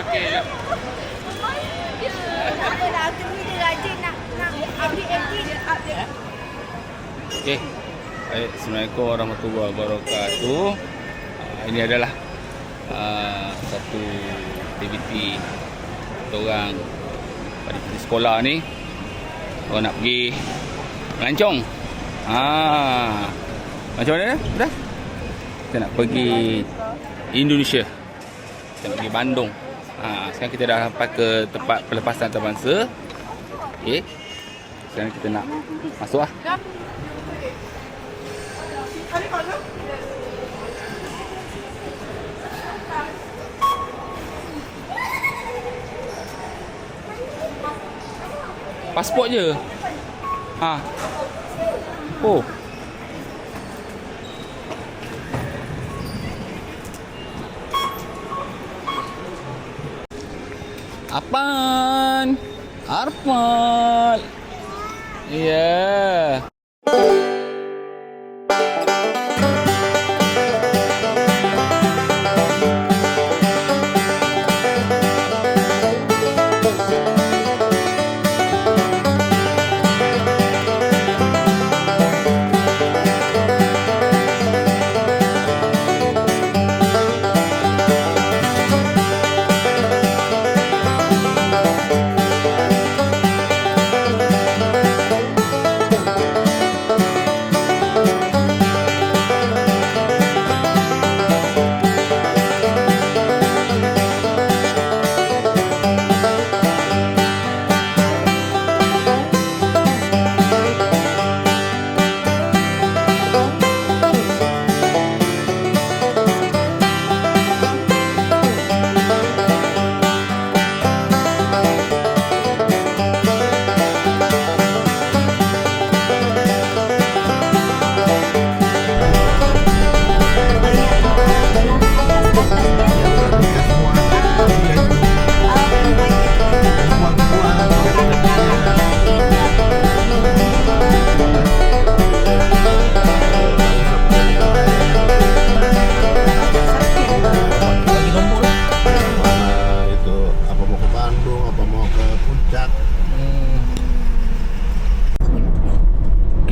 okey je. Apa dah aktif dia rajin nak update. Okey. Baik, Assalamualaikum warahmatullahi wabarakatuh. Ini adalah satu aktiviti kita orang pada pergi sekolah ni. Orang nak pergi melancong. Macam mana dah? Dah? Kita nak pergi Indonesia. Kita nak pergi Bandung. Sekarang kita dah sampai ke tempat pelepasan antarabangsa. Okey. Sekarang kita nak masuk lah. Pasport je. Oh. Apaan? Arfan. Ya.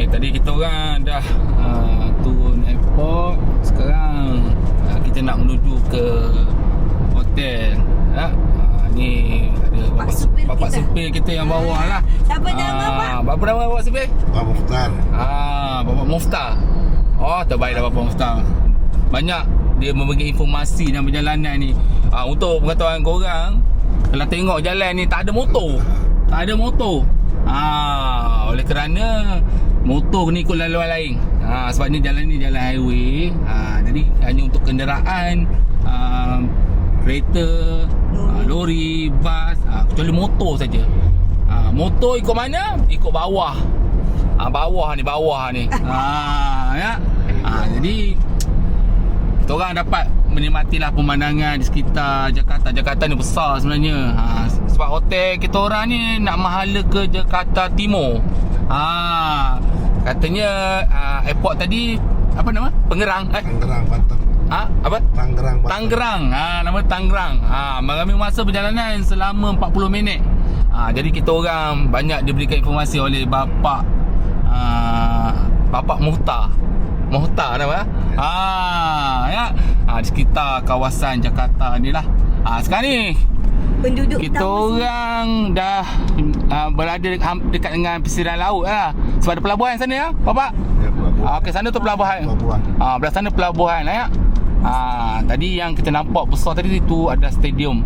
Tadi kita orang dah turun airport. Sekarang kita nak menuju ke hotel. Ni ada bapak supir kita yang bawah lah. Siapa nama Pak? Apa nama bapak supir? Pak Mukhtar. Bapak Mukhtar. Oh, terbaiklah Bapak Mukhtar. Banyak dia memberi informasi dan perjalanan ni. Untuk pengetahuan korang, kalau tengok jalan ni tak ada motor. Tak ada motor. Oleh kerana motor kena ikut laluan lain. Sebab ni jalan highway. Jadi hanya untuk kenderaan kereta, lori, bas, kecuali motor saja. Motor ikut mana? Ikut bawah. Bawah ni. Ya. Jadi kita orang dapat menikmatilah pemandangan di sekitar Jakarta. Jakarta ni besar sebenarnya. Sebab hotel kita orang ni nak mahala ke Jakarta Timur. Katanya airport tadi apa nama? Pengerang. Tangerang, Banten. Apa? Tangerang, Banten. Tangerang. Nama Tangerang. Mengambil masa perjalanan selama 40 minit. Jadi kita orang banyak diberikan informasi oleh Bapak Mukhtar. Mukhtar nama. Ya. Di sekitar kawasan Jakarta ni lah. Sekarang ni Penduduk kita orang dah berada dekat dengan pesisir laut lah. Sebab ada pelabuhan sana ya, Bapak? Ya, pelabuhan. Okey, sana tu pelabuhan. Belah sana pelabuhan lah ya. Tadi yang kita nampak besar tadi tu ada stadium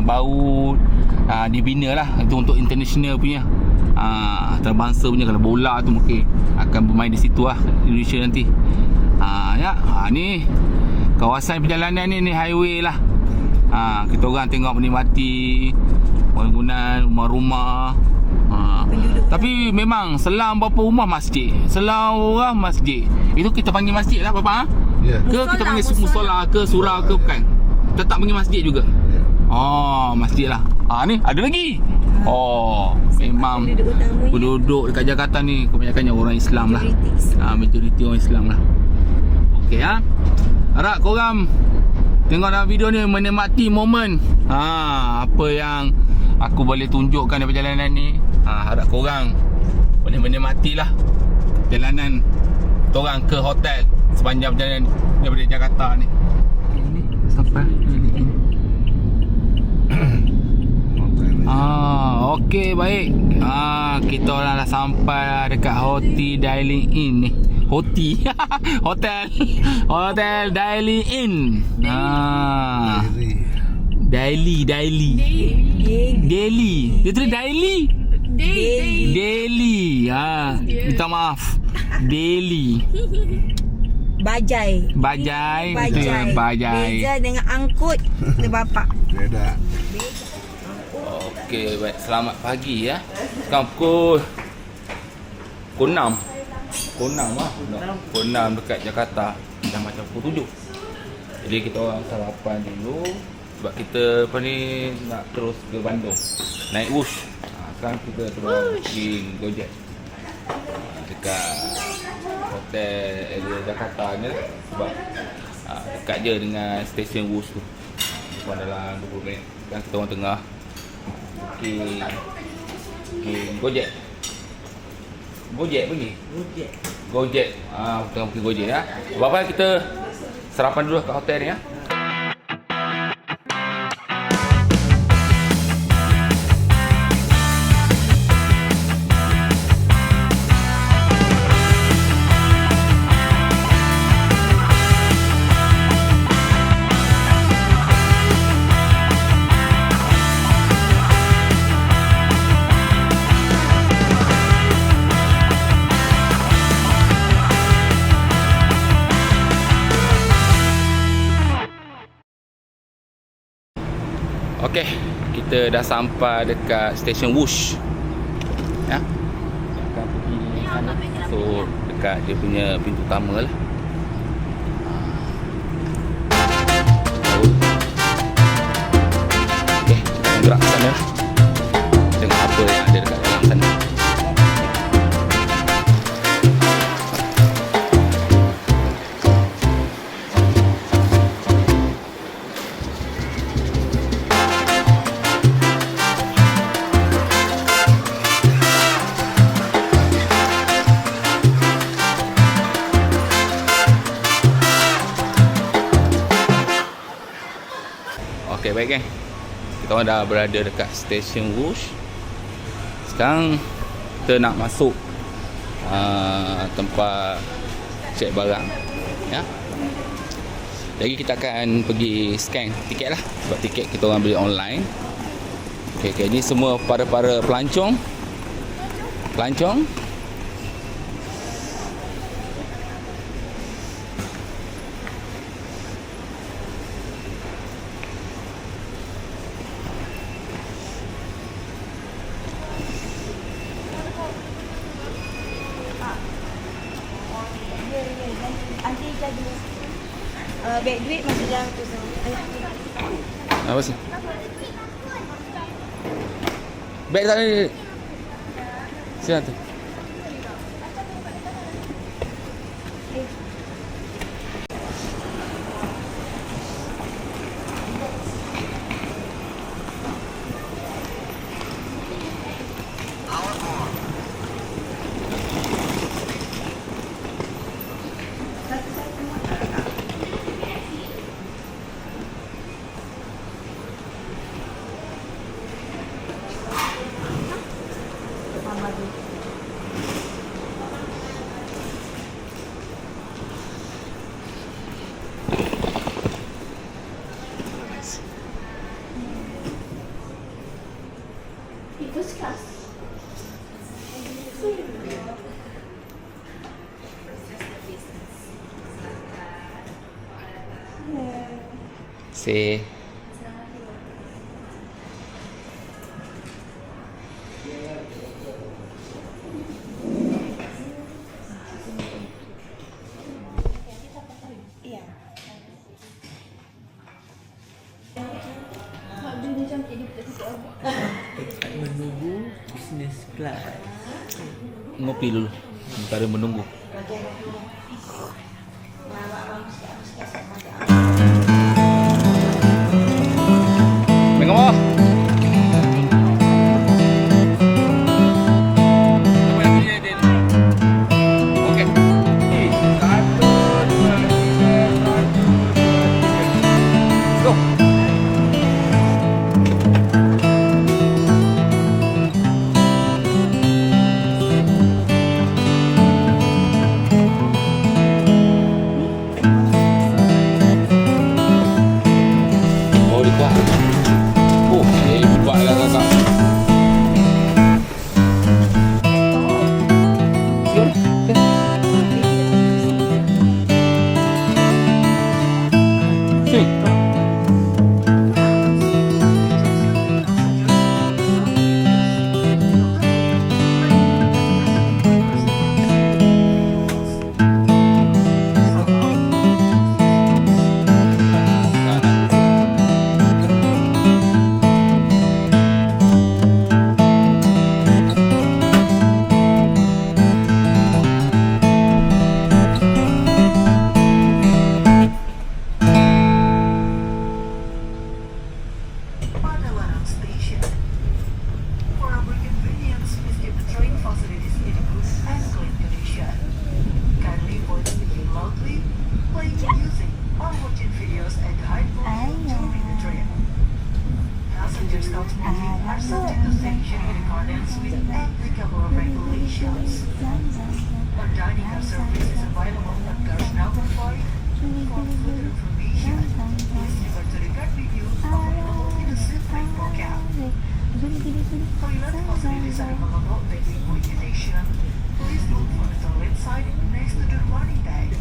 baru dibina lah. Itu untuk international punya. Antarabangsa punya. Kalau bola tu mungkin akan bermain di situ lah, Indonesia nanti. Ya. Ni kawasan perjalanan ni highway lah. Kita orang tengok menikmati bangunan rumah-rumah. Tapi memang selang berapa rumah masjid. Selang orang masjid. Itu kita panggil masjid lah Bapak. Ya. Ke kita panggil musola ke surau ke bukan? Tetap panggil masjid juga. Ya. Masjid lah. Ni ada lagi. Memang penduduk dekat Jakarta ni kebanyakannya orang Islam lah. Majoriti orang Islam lah. Okey Harap korang Tengok dalam video ni, menikmati momen. Apa yang aku boleh tunjukkan dari perjalanan ni. Harap korang boleh menikmati lah perjalanan korang ke hotel sepanjang perjalanan daripada Jakarta ni. Ini sampai okey, baik. Kita orang dah sampai dekat Hotel Dialing Inn ni. Hotel Dialing Inn. Daily. Dia tulis Daily. Minta maaf. Daily. Bajai. Beza dengan angkut kita bapak. Beda. Okey, baik. Selamat pagi ya. Sekarang pukul 6 lah. Pukul 6 dekat Jakarta. Dah macam pukul 7. Jadi kita orang sarapan dulu. Sebab kita nak terus ke Bandung. Naik Wush. Sekarang kita terus pergi Gojek. Dekat hotel area Jakarta ni lah. Sebab dekat je dengan stesen Wush tu. Depan dalam 20 minit. Sekarang kita orang tengah Gojek pergi? Gojek. Tengah pergi Gojek ya. Bapak kita sarapan dulu kat hotel ni ya. Okey, kita dah sampai dekat stesen Wush. Ya. Akan pergi sana. So, dekat dia punya pintu utama lah. Okey, kita gerak ke sana. Tengok apa yang ada dekat dalam sana. Okey, baik geng. Kita orang dah berada dekat stesen Wush. Sekarang kita nak masuk tempat cek barang ya. Jadi kita akan pergi scan tiket lah. Sebab tiket kita orang beli online. Okey, ni semua para pelancong. Nanti jadi beg duit masih dalam tu semua. Apa sih? Beg tak ada. Sini tu. First class. Say Iya. Menunggu business class. ngopi dulu sementara menunggu. study, playing music, or watching videos at high volume during the trip. Passengers not smoking are subject to sanction in accordance with applicable regulations. A dining car service is available at cars number 5. For further information, please refer to the card reviews available in the seat pocket. Toilet facilities are available at the Ipoh station. Please look for the toilet side next to the running bag.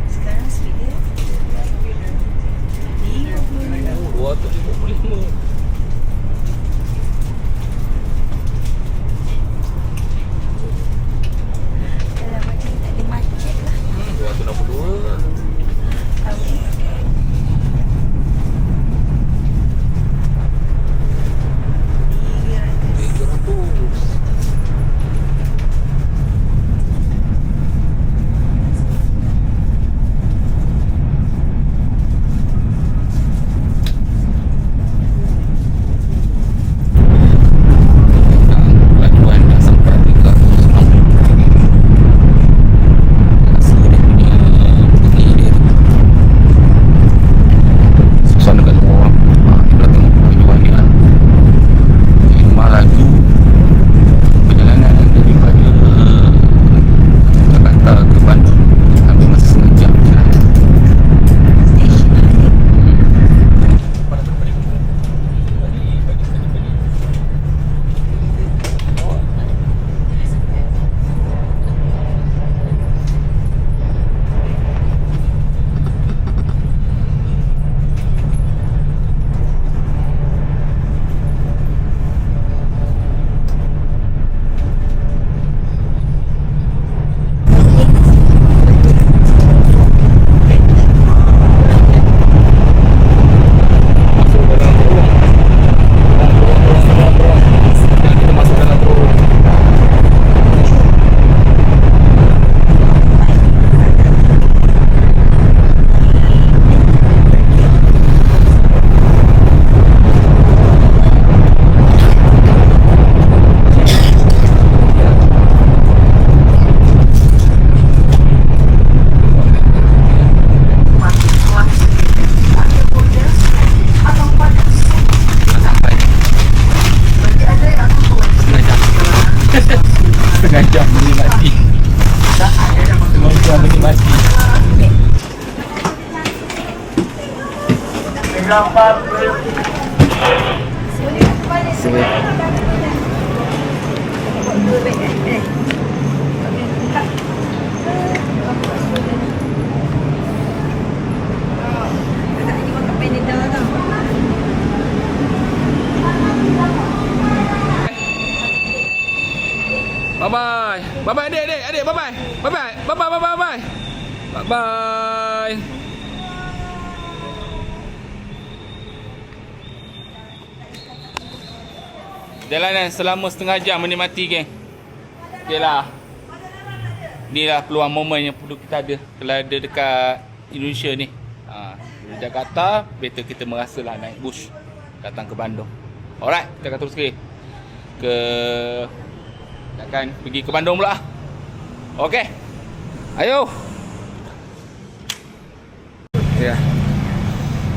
Sekarang speed dia 255. Kalau macam tak ada macet lah. 262. Laluan dah sampai 360. Rasa dia punya bunyi dia tu susah nak luar. Kita tengok tujuan dia. Lima laju perjalanan daripada Jakarta ke Bandung ambil masa setengah jam. Kita masuk dalam terowong. Setengah jam menikmati. Setengah jam menikmati. Bye bye. Bye bye adik. Bye bye. Bye bye. Bye bye. Bye bye. Bye bye. Jalanan selama setengah jam menikmati geng. Okeylah. Inilah peluang momen yang perlu kita ada kalau ada dekat Indonesia ni. Dari Jakarta, better kita merasalah naik bus datang ke Bandung. Alright, kita akan terus akan pergi ke Bandung pula. Okey. Ayo. Ya.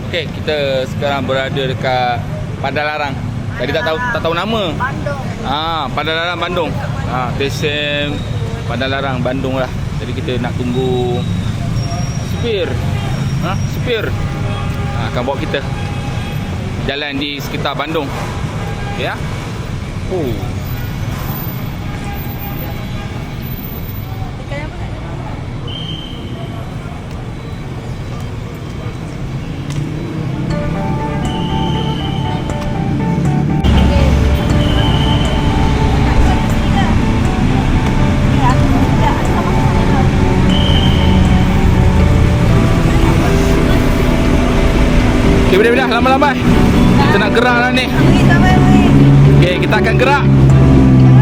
Okey, kita sekarang berada dekat Padalarang. Tadi tak tahu nama. Bandung. Padalarang Bandung. Stesen Padalarang Bandung lah. Jadi kita nak tunggu supir. Supir akan bawa kita jalan di sekitar Bandung. Ya. dah lama-lama. Kita nak gerak dah ni. Weh, sabar weh. Okey, kita akan gerak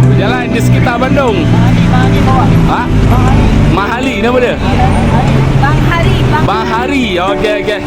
berjalan di sekitar Bandung. Ha? Mahali nama dia? Bang Hari. Bang Hari. Okey okey.